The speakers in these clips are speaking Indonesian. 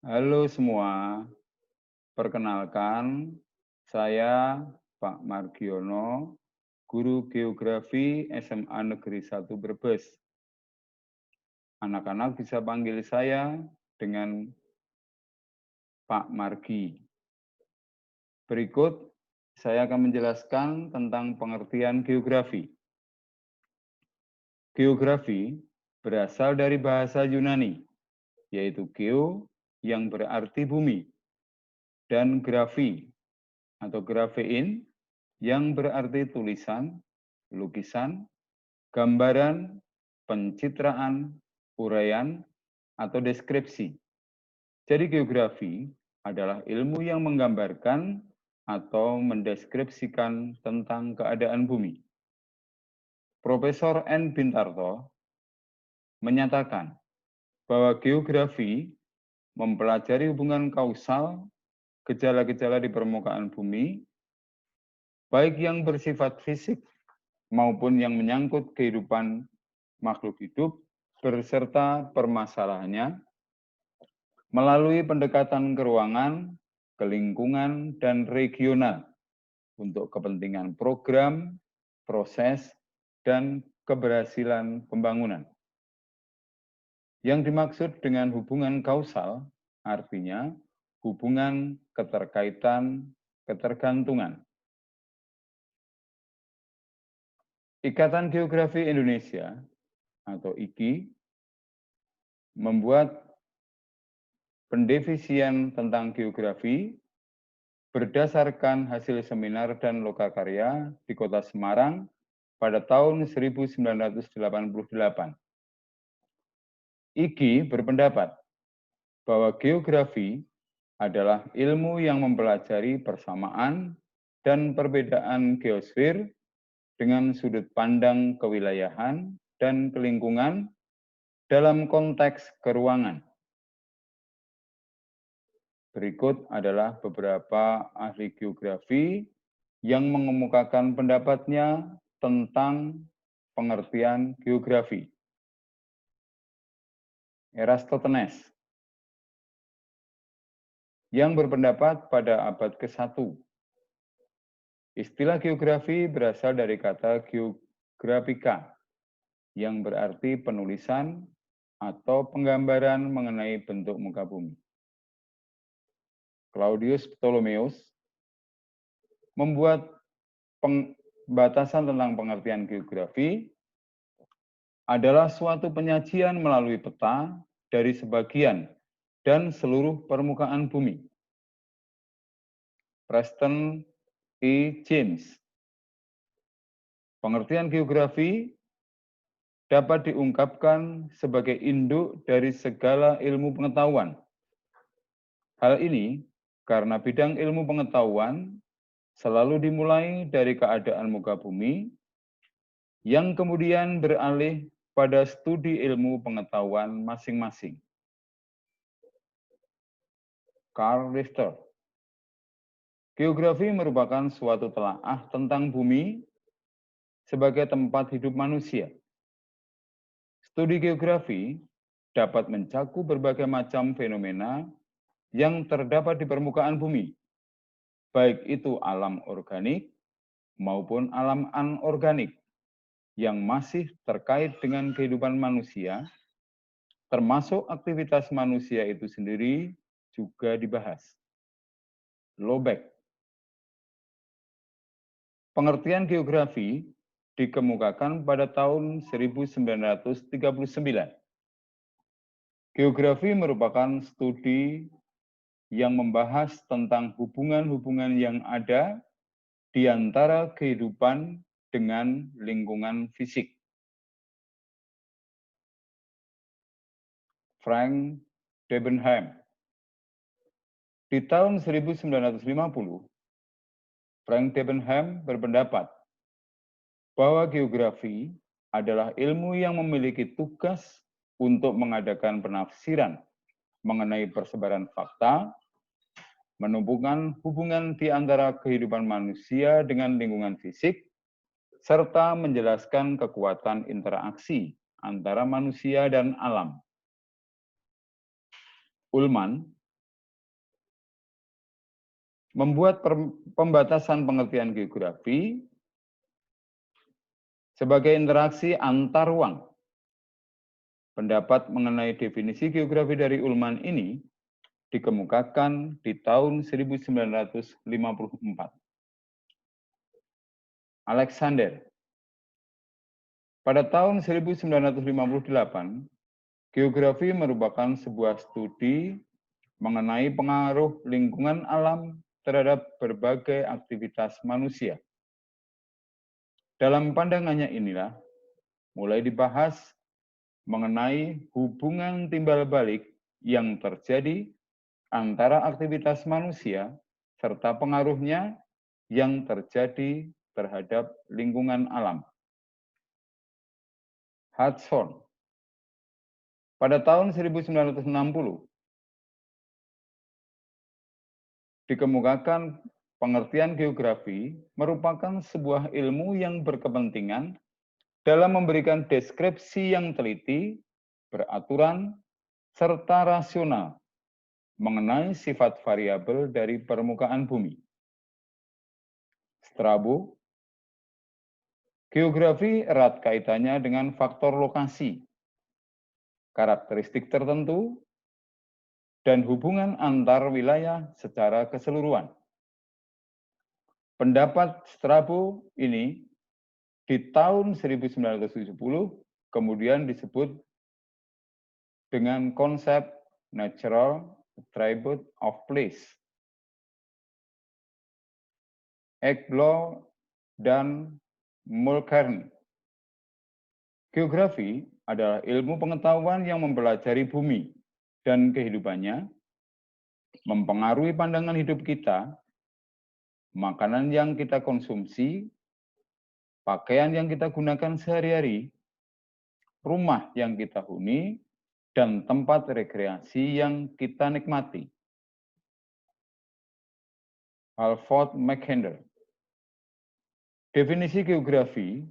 Halo semua, perkenalkan saya Pak Margiono, guru geografi SMA Negeri 1 Brebes. Anak-anak bisa panggil saya dengan Pak Margi. Berikut saya akan menjelaskan tentang pengertian geografi. Geografi berasal dari bahasa Yunani, yaitu geo yang berarti bumi, dan grafi atau grafein yang berarti tulisan, lukisan, gambaran, pencitraan, uraian, atau deskripsi. Jadi geografi adalah ilmu yang menggambarkan atau mendeskripsikan tentang keadaan bumi. Profesor N. Bintarto menyatakan bahwa geografi mempelajari hubungan kausal gejala-gejala di permukaan bumi, baik yang bersifat fisik maupun yang menyangkut kehidupan makhluk hidup berserta permasalahannya melalui pendekatan ke ruangan, ke lingkungan, dan regional untuk kepentingan program, proses, dan keberhasilan pembangunan. Yang dimaksud dengan hubungan kausal artinya hubungan keterkaitan, ketergantungan. Ikatan Geografi Indonesia atau IGI membuat pendefisian tentang geografi berdasarkan hasil seminar dan lokakarya di Kota Semarang pada tahun 1988. IGI berpendapat bahwa geografi adalah ilmu yang mempelajari persamaan dan perbedaan geosfer dengan sudut pandang kewilayahan dan kelingkungan dalam konteks keruangan. Berikut adalah beberapa ahli geografi yang mengemukakan pendapatnya tentang pengertian geografi. Eratosthenes yang berpendapat pada abad ke-1. Istilah geografi berasal dari kata geografika yang berarti penulisan atau penggambaran mengenai bentuk muka bumi. Claudius Ptolemaeus membuat pembatasan tentang pengertian geografi adalah suatu penyajian melalui peta dari sebagian dan seluruh permukaan bumi. Preston E. James. Pengertian geografi dapat diungkapkan sebagai induk dari segala ilmu pengetahuan. Hal ini karena bidang ilmu pengetahuan selalu dimulai dari keadaan muka bumi yang kemudian beralih pada studi ilmu pengetahuan masing-masing. Carl Richter. Geografi merupakan suatu telaah tentang bumi sebagai tempat hidup manusia. Studi geografi dapat mencakup berbagai macam fenomena yang terdapat di permukaan bumi, baik itu alam organik maupun alam anorganik yang masih terkait dengan kehidupan manusia, termasuk aktivitas manusia itu sendiri juga dibahas. Lobeck. Pengertian geografi dikemukakan pada tahun 1939. Geografi merupakan studi yang membahas tentang hubungan-hubungan yang ada di antara kehidupan dengan lingkungan fisik. Frank Debenham. Di tahun 1950, Frank Debenham berpendapat bahwa geografi adalah ilmu yang memiliki tugas untuk mengadakan penafsiran mengenai persebaran fakta, menumbuhkan hubungan di antara kehidupan manusia dengan lingkungan fisik, serta menjelaskan kekuatan interaksi antara manusia dan alam. Ullmann membuat pembatasan pengertian geografi sebagai interaksi antar ruang. Pendapat mengenai definisi geografi dari Ullmann ini dikemukakan di tahun 1954. Alexander. Pada tahun 1958, geografi merupakan sebuah studi mengenai pengaruh lingkungan alam terhadap berbagai aktivitas manusia. Dalam pandangannya inilah, mulai dibahas mengenai hubungan timbal balik yang terjadi antara aktivitas manusia serta pengaruhnya yang terjadi terhadap lingkungan alam. Hudson. Pada tahun 1960, dikemukakan pengertian geografi merupakan sebuah ilmu yang berkepentingan dalam memberikan deskripsi yang teliti, beraturan, serta rasional mengenai sifat variabel dari permukaan bumi. Strabo. Geografi erat kaitannya dengan faktor lokasi, karakteristik tertentu, dan hubungan antar wilayah secara keseluruhan. Pendapat Strabo ini di tahun 1970 kemudian disebut dengan konsep natural attribute of place. Ekbloh dan Mulcairn. Geografi adalah ilmu pengetahuan yang mempelajari bumi dan kehidupannya, mempengaruhi pandangan hidup kita, makanan yang kita konsumsi, pakaian yang kita gunakan sehari-hari, rumah yang kita huni, dan tempat rekreasi yang kita nikmati. Alfred Mackinder. Definisi geografi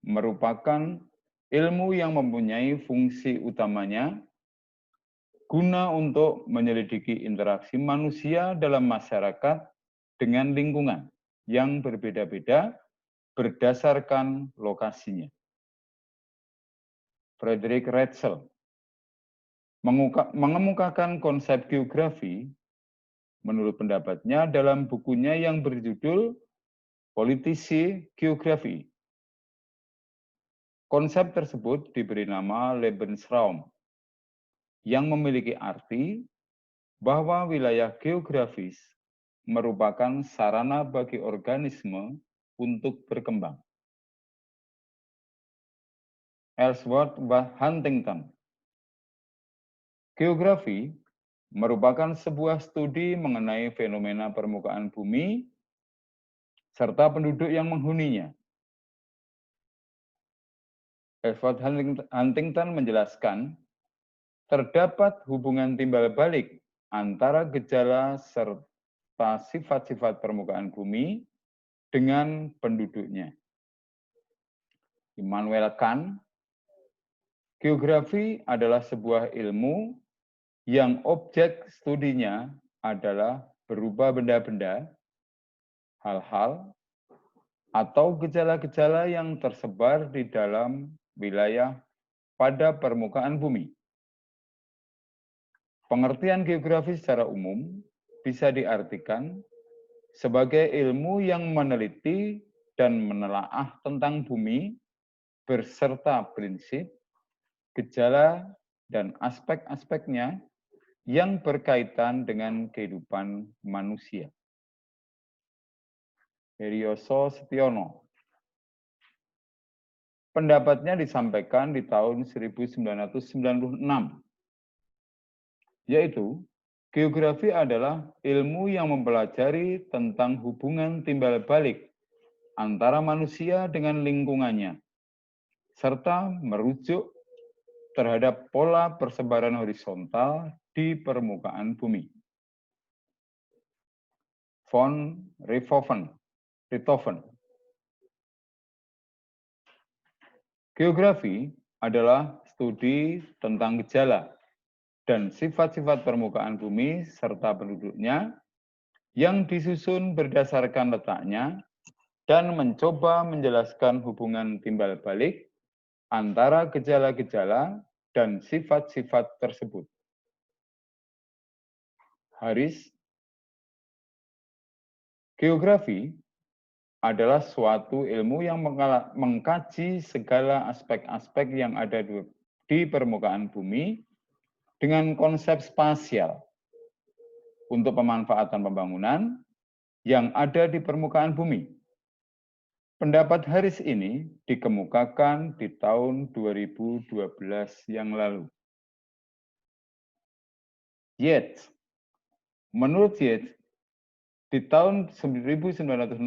merupakan ilmu yang mempunyai fungsi utamanya guna untuk menyelidiki interaksi manusia dalam masyarakat dengan lingkungan yang berbeda-beda berdasarkan lokasinya. Frederick Ratzel mengemukakan konsep geografi menurut pendapatnya dalam bukunya yang berjudul Politisi Geografi. Konsep tersebut diberi nama Lebensraum, yang memiliki arti bahwa wilayah geografis merupakan sarana bagi organisme untuk berkembang. Ellsworth Huntington. Geografi merupakan sebuah studi mengenai fenomena permukaan bumi serta penduduk yang menghuninya. Ellsworth Huntington menjelaskan terdapat hubungan timbal balik antara gejala serta sifat-sifat permukaan bumi dengan penduduknya. Immanuel Kant. Geografi adalah sebuah ilmu yang objek studinya adalah berupa benda-benda, hal-hal, atau gejala-gejala yang tersebar di dalam wilayah pada permukaan bumi. Pengertian geografi secara umum bisa diartikan sebagai ilmu yang meneliti dan menelaah tentang bumi berserta prinsip, gejala, dan aspek-aspeknya yang berkaitan dengan kehidupan manusia. Herioso Setiono. Pendapatnya disampaikan di tahun 1996, yaitu geografi adalah ilmu yang mempelajari tentang hubungan timbal balik antara manusia dengan lingkungannya, serta merujuk terhadap pola persebaran horizontal di permukaan bumi. Von Richthofen. Geografi adalah studi tentang gejala dan sifat-sifat permukaan bumi serta penduduknya yang disusun berdasarkan letaknya dan mencoba menjelaskan hubungan timbal balik antara gejala-gejala dan sifat-sifat tersebut. Haris, geografi adalah suatu ilmu yang mengkaji segala aspek-aspek yang ada di permukaan bumi dengan konsep spasial untuk pemanfaatan pembangunan yang ada di permukaan bumi. Pendapat Haris ini dikemukakan di tahun 2012 yang lalu. Yates, menurut Yates, di tahun 1963,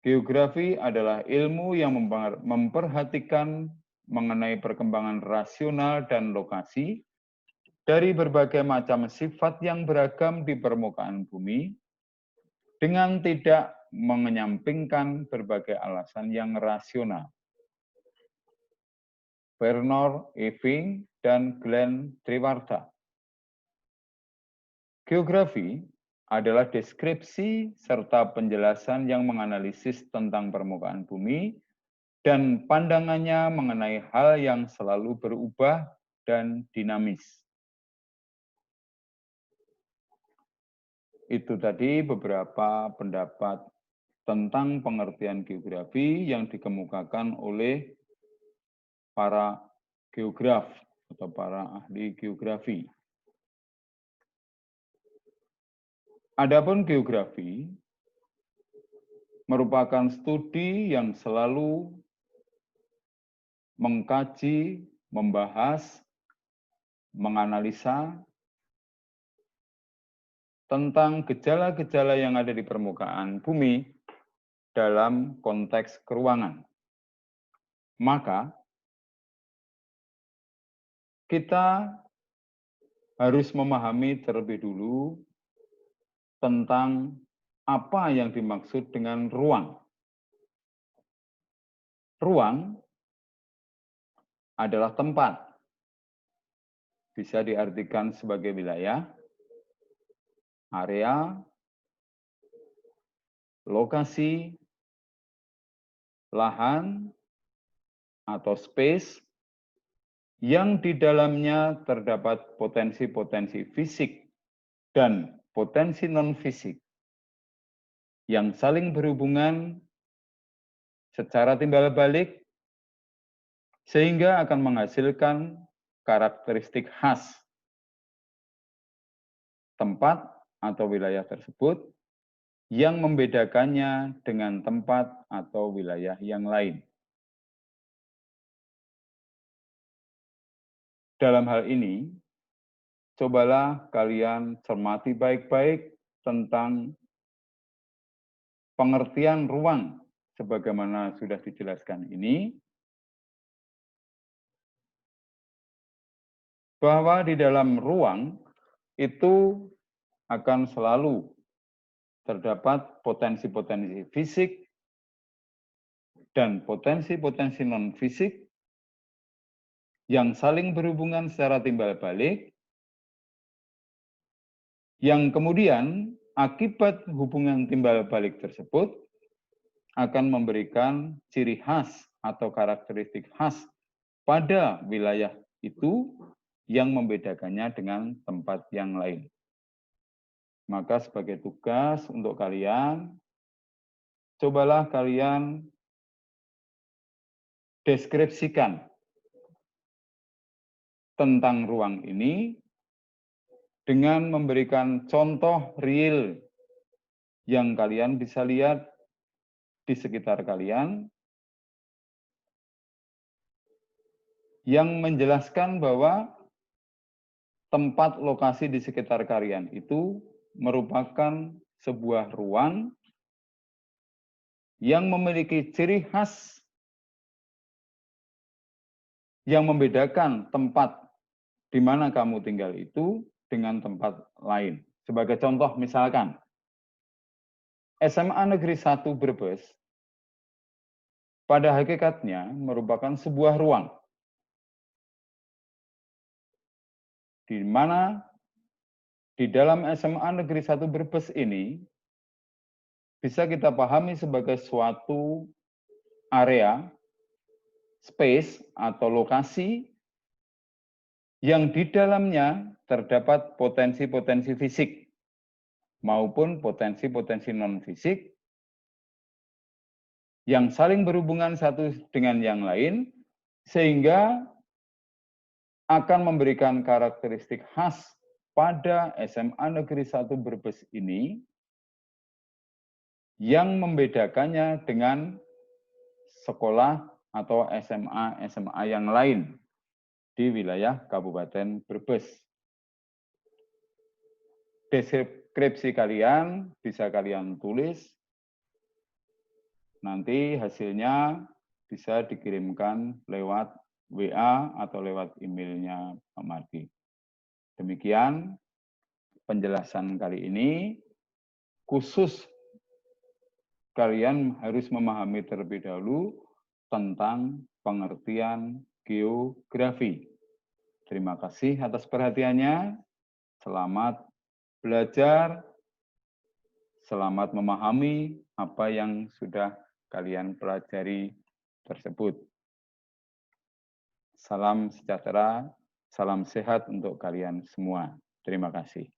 geografi adalah ilmu yang memperhatikan mengenai perkembangan rasional dan lokasi dari berbagai macam sifat yang beragam di permukaan bumi dengan tidak menyampingkan berbagai alasan yang rasional. Bernard Eving dan Glenn Triwarta. Geografi adalah deskripsi serta penjelasan yang menganalisis tentang permukaan bumi dan pandangannya mengenai hal yang selalu berubah dan dinamis. Itu tadi beberapa pendapat tentang pengertian geografi yang dikemukakan oleh para geograf atau para ahli geografi. Adapun geografi merupakan studi yang selalu mengkaji, membahas, menganalisa tentang gejala-gejala yang ada di permukaan bumi dalam konteks keruangan. Maka, kita harus memahami terlebih dulu tentang apa yang dimaksud dengan ruang. Ruang adalah tempat. Bisa diartikan sebagai wilayah, area, lokasi, lahan, atau space yang di dalamnya terdapat potensi-potensi fisik dan potensi non-fisik yang saling berhubungan secara timbal balik sehingga akan menghasilkan karakteristik khas tempat atau wilayah tersebut yang membedakannya dengan tempat atau wilayah yang lain. Dalam hal ini, cobalah kalian cermati baik-baik tentang pengertian ruang sebagaimana sudah dijelaskan ini, bahwa di dalam ruang itu akan selalu terdapat potensi-potensi fisik dan potensi-potensi non-fisik yang saling berhubungan secara timbal balik, yang kemudian akibat hubungan timbal balik tersebut akan memberikan ciri khas atau karakteristik khas pada wilayah itu yang membedakannya dengan tempat yang lain. Maka sebagai tugas untuk kalian, cobalah kalian deskripsikan tentang ruang ini dengan memberikan contoh real yang kalian bisa lihat di sekitar kalian yang menjelaskan bahwa tempat lokasi di sekitar kalian itu merupakan sebuah ruang yang memiliki ciri khas yang membedakan tempat di mana kamu tinggal itu dengan tempat lain. Sebagai contoh misalkan, SMA Negeri 1 Brebes pada hakikatnya merupakan sebuah ruang di mana di dalam SMA Negeri 1 Brebes ini bisa kita pahami sebagai suatu area, space atau lokasi yang di dalamnya terdapat potensi-potensi fisik maupun potensi-potensi non-fisik yang saling berhubungan satu dengan yang lain, sehingga akan memberikan karakteristik khas pada SMA Negeri 1 Brebes ini yang membedakannya dengan sekolah atau SMA yang lain di wilayah Kabupaten Brebes. Deskripsi kalian bisa kalian tulis, nanti hasilnya bisa dikirimkan lewat WA atau lewat emailnya Pak Mardi. Demikian penjelasan kali ini, khusus kalian harus memahami terlebih dahulu tentang pengertian geografi. Terima kasih atas perhatiannya. Selamat belajar, selamat memahami apa yang sudah kalian pelajari tersebut. Salam sejahtera, salam sehat untuk kalian semua. Terima kasih.